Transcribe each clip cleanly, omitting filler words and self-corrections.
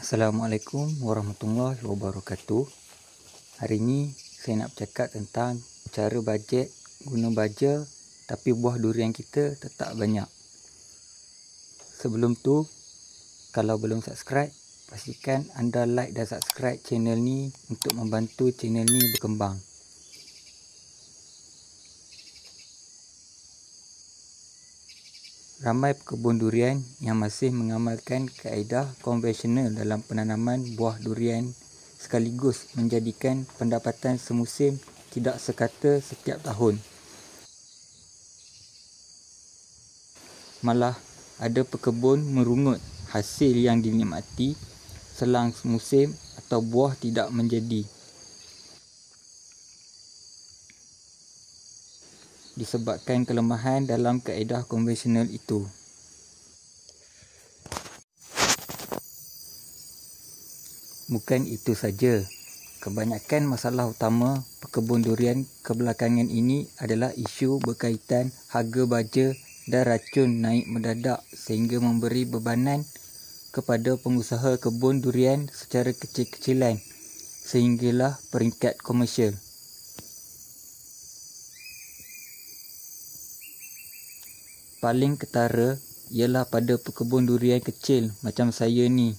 Assalamualaikum warahmatullahi wabarakatuh. Hari ini saya nak bercakap tentang cara bajet guna baja tapi buah durian kita tetap banyak. Sebelum tu, kalau belum subscribe, pastikan anda like dan subscribe channel ni untuk membantu channel ni berkembang. Ramai pekebun durian yang masih mengamalkan kaedah konvensional dalam penanaman buah durian sekaligus menjadikan pendapatan semusim tidak sekata setiap tahun. Malah ada pekebun merungut hasil yang dinikmati selang musim atau buah tidak menjadi. Disebabkan kelemahan dalam kaedah konvensional itu. Bukan itu saja, kebanyakan masalah utama pekebun durian kebelakangan ini adalah isu berkaitan harga baja dan racun naik mendadak sehingga memberi bebanan kepada pengusaha kebun durian secara kecil-kecilan sehinggalah peringkat komersial. Paling ketara ialah pada pekebun durian kecil macam saya ni,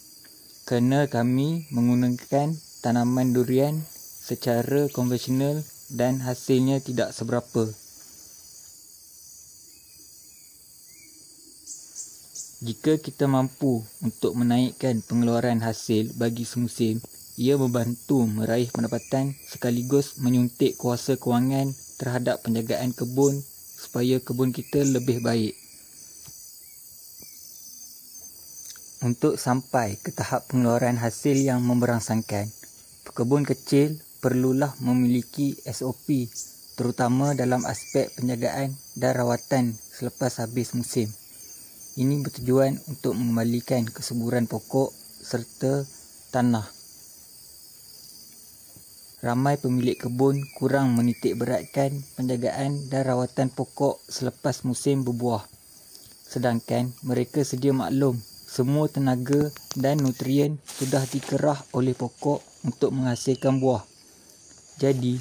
kerana kami menggunakan tanaman durian secara konvensional dan hasilnya tidak seberapa. Jika kita mampu untuk menaikkan pengeluaran hasil bagi semusim, ia membantu meraih pendapatan sekaligus menyuntik kuasa kewangan terhadap penjagaan kebun supaya kebun kita lebih baik. Untuk sampai ke tahap pengeluaran hasil yang memberangsangkan, pekebun kecil perlulah memiliki SOP terutama dalam aspek penjagaan dan rawatan selepas habis musim. Ini bertujuan untuk mengembalikan kesuburan pokok serta tanah. Ramai pemilik kebun kurang menitik beratkan penjagaan dan rawatan pokok selepas musim berbuah. Sedangkan mereka sedia maklum semua tenaga dan nutrien sudah dikerah oleh pokok untuk menghasilkan buah. Jadi,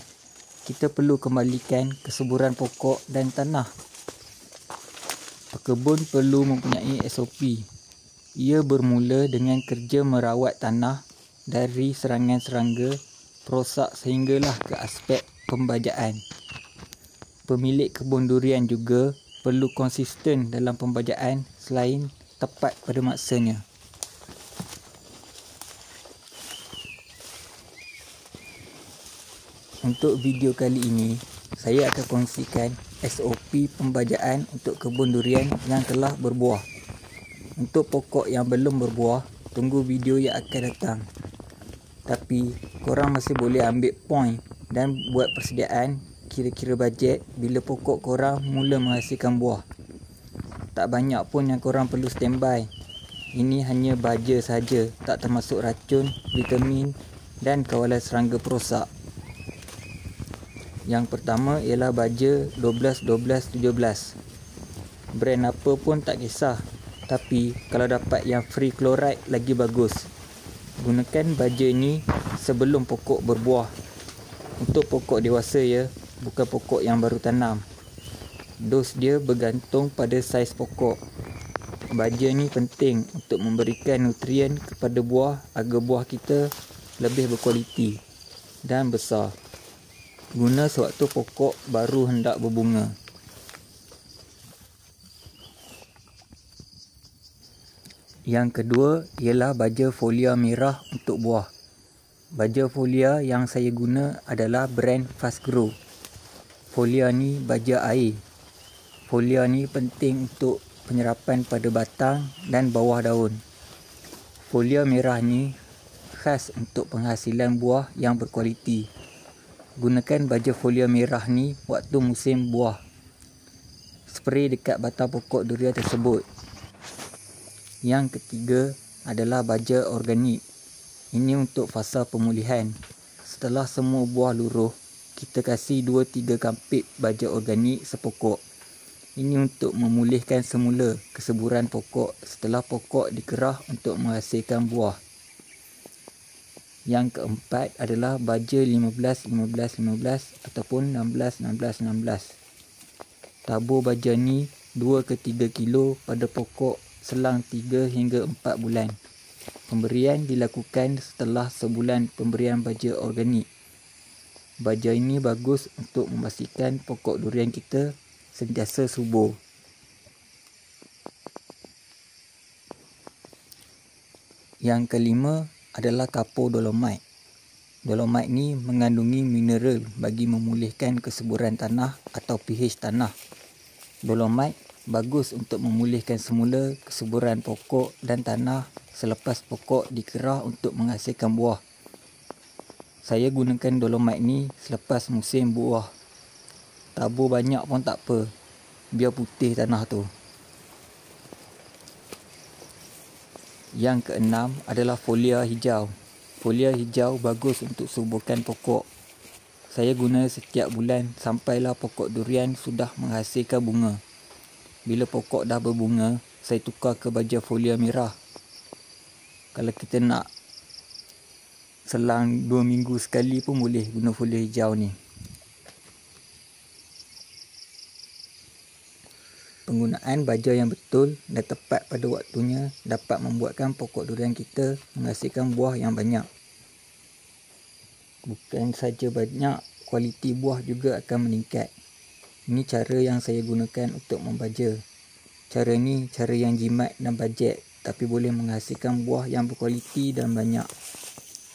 kita perlu kembalikan kesuburan pokok dan tanah. Pekebun perlu mempunyai SOP. Ia bermula dengan kerja merawat tanah dari serangan serangga, perosak sehinggalah ke aspek pembajaan. Pemilik kebun durian juga perlu konsisten dalam pembajaan selain tepat pada maksanya. Untuk video kali ini, saya akan kongsikan SOP pembajaan untuk kebun durian yang telah berbuah. Untuk pokok yang belum berbuah, tunggu video yang akan datang. Tapi, korang masih boleh ambil point dan buat persediaan kira-kira bajet bila pokok korang mula menghasilkan buah. Tak banyak pun yang korang perlu standby. Ini hanya baja saja, tak termasuk racun, vitamin dan kawalan serangga perosak. Yang pertama ialah baja 12-12-17. Brand apa pun tak kisah, tapi kalau dapat yang free chloride lagi bagus. Gunakan baja ni sebelum pokok berbuah. Untuk pokok dewasa ya, bukan pokok yang baru tanam. Dos dia bergantung pada saiz pokok. Baja ni penting untuk memberikan nutrien kepada buah agar buah kita lebih berkualiti dan besar. Guna sewaktu pokok baru hendak berbunga. Yang kedua ialah baja folia merah untuk buah. Baja folia yang saya guna adalah brand Fast Grow. Folia ni baja air. Folia ni penting untuk penyerapan pada batang dan bawah daun. Folia merah ni khas untuk penghasilan buah yang berkualiti. Gunakan baja folia merah ni waktu musim buah. Spray dekat batang pokok durian tersebut. Yang ketiga adalah baja organik. Ini untuk fasa pemulihan. Setelah semua buah luruh, kita kasih 2-3 kampit baja organik sepokok. Ini untuk memulihkan semula kesuburan pokok setelah pokok dikerah untuk menghasilkan buah. Yang keempat adalah baja 15-15-15 ataupun 16-16-16. Tabur baja ni 2 ke 3 kilo pada pokok selang 3 hingga 4 bulan. Pemberian dilakukan setelah sebulan pemberian baja organik. Baja ini bagus untuk memastikan pokok durian kita sentiasa subur. Yang kelima adalah kapur dolomite. Dolomite ni mengandungi mineral bagi memulihkan kesuburan tanah atau pH tanah. Dolomite bagus untuk memulihkan semula kesuburan pokok dan tanah selepas pokok dikerah untuk menghasilkan buah. Saya gunakan dolomite ni selepas musim buah. Tabur banyak pun tak apa, biar putih tanah tu. Yang keenam adalah folia hijau. Folia hijau bagus untuk suburkan pokok. Saya guna setiap bulan sampailah pokok durian sudah menghasilkan bunga. Bila pokok dah berbunga, saya tukar ke baja folia merah. Kalau kita nak selang 2 minggu sekali pun boleh guna folia hijau ni. Penggunaan baja yang betul dan tepat pada waktunya dapat membuatkan pokok durian kita menghasilkan buah yang banyak. Bukan saja banyak, kualiti buah juga akan meningkat. Ini cara yang saya gunakan untuk membaja. Cara ni cara yang jimat dan bajet, tapi boleh menghasilkan buah yang berkualiti dan banyak.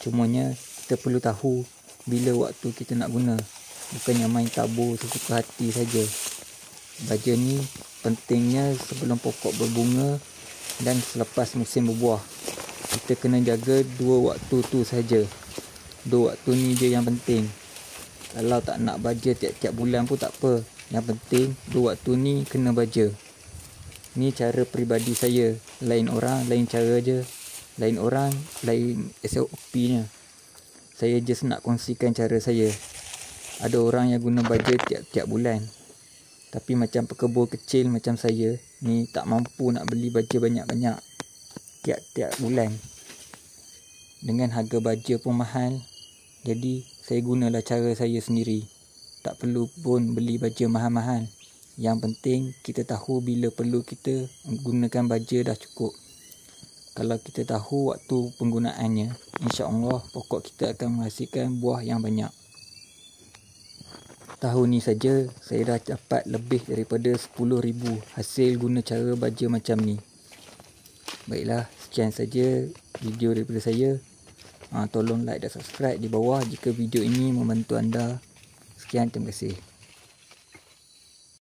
Cumanya kita perlu tahu bila waktu kita nak guna. Bukannya main tabur sesuka hati saja. Baja ni pentingnya sebelum pokok berbunga dan selepas musim berbuah. Kita kena jaga 2 waktu tu saja. 2 waktu ni je yang penting. Kalau tak nak baja tiap-tiap bulan pun tak apa. Yang penting 2 waktu ni kena baja. Ni cara peribadi saya. Lain orang lain cara je. Lain orang lain SOP-nya. Saya just nak kongsikan cara saya. Ada orang yang guna baja tiap-tiap bulan. Tapi macam pekebun kecil macam saya ni tak mampu nak beli baja banyak-banyak tiap-tiap bulan. Dengan harga baja pun mahal. Jadi saya gunalah cara saya sendiri. Tak perlu pun beli baja mahal-mahal. Yang penting kita tahu bila perlu kita gunakan baja dah cukup. Kalau kita tahu waktu penggunaannya, insya-Allah pokok kita akan menghasilkan buah yang banyak. Tahun ni saja saya dah dapat lebih daripada 10,000 hasil guna cara baja macam ni. Baiklah, sekian saja video daripada saya. Tolong like dan subscribe di bawah jika video ini membantu anda. Sekian, terima kasih.